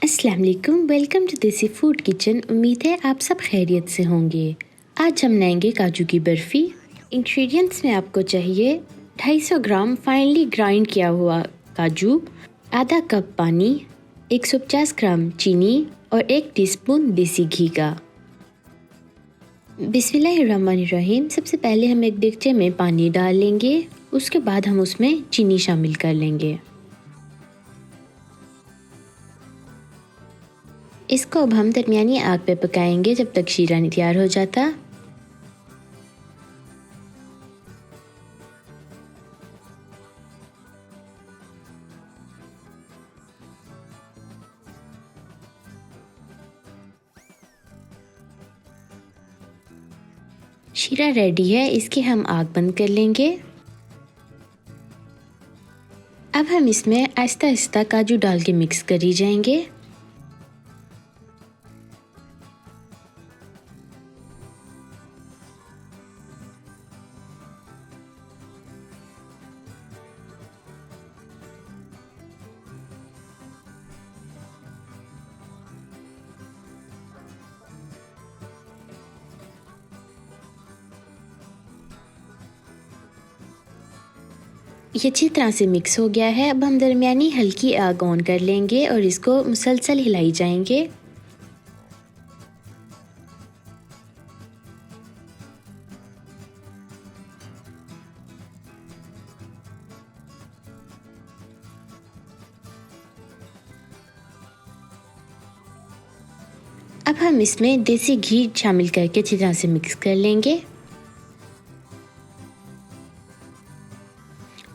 अस्सलाम वालेकुम, welcome to देसी फूड किचन। उम्मीद है आप सब खैरियत से होंगे। आज हम बनाएंगे काजू की बर्फ़ी। इंग्रेडिएंट्स में आपको चाहिए 250 ग्राम फाइनली ग्राइंड किया हुआ काजू, आधा कप पानी, 150 ग्राम चीनी और 1 टीस्पून देसी घी का। बिस्मिल्लाहिर्रहमानिर्रहीम। सबसे पहले हम एक देगचे में पानी डाल लेंगे, उसके बाद हम उसमें चीनी शामिल कर लेंगे। इसको अब हम दरमियानी आग पे पकाएंगे जब तक शीरा नहीं तैयार हो जाता। शीरा रेडी है, इसकी हम आग बंद कर लेंगे। अब हम इसमें आहिस्ता आहिस्ता काजू डाल के मिक्स करी जाएंगे। ये अच्छी तरह से मिक्स हो गया है। अब हम दरमियानी हल्की आग ऑन कर लेंगे और इसको मुसलसल हिलाई जाएंगे। अब हम इसमें देसी घी शामिल करके अच्छी तरह से मिक्स कर लेंगे।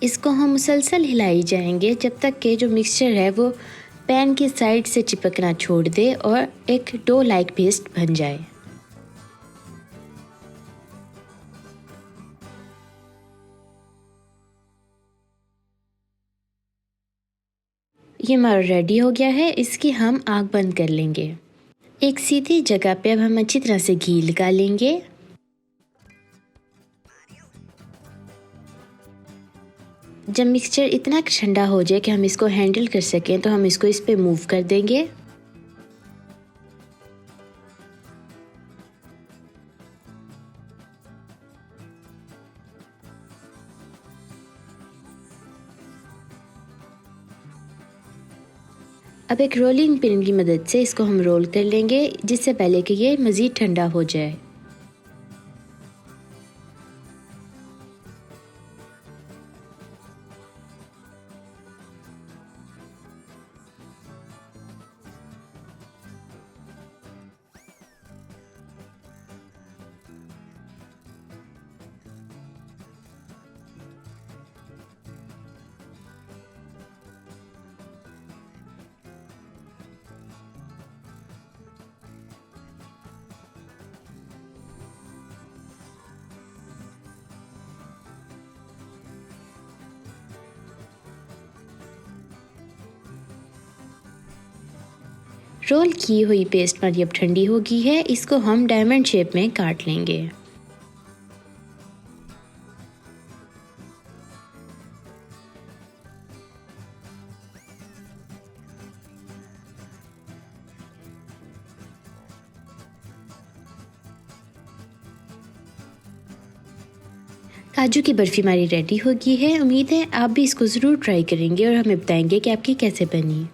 इसको हम मुसलसल हिलाई जाएंगे जब तक कि जो मिक्सचर है वो पैन की साइड से चिपकना छोड़ दे और एक डो लाइक पेस्ट बन जाए। ये हमारा रेडी हो गया है, इसकी हम आग बंद कर लेंगे। एक सीधी जगह पे अब हम अच्छी तरह से घी लगा लेंगे। जब मिक्सचर इतना ठंडा हो जाए कि हम इसको हैंडल कर सकें तो हम इसको इस पे मूव कर देंगे। अब एक रोलिंग पिन की मदद से इसको हम रोल कर लेंगे, जिससे पहले कि ये मज़ीद ठंडा हो जाए। रोल की हुई पेस्ट हमारी अब ठंडी हो गई है, इसको हम डायमंड शेप में काट लेंगे। काजू की बर्फ़ी हमारी रेडी हो गई है। उम्मीद है आप भी इसको ज़रूर ट्राई करेंगे और हमें बताएंगे कि आपकी कैसे बनी।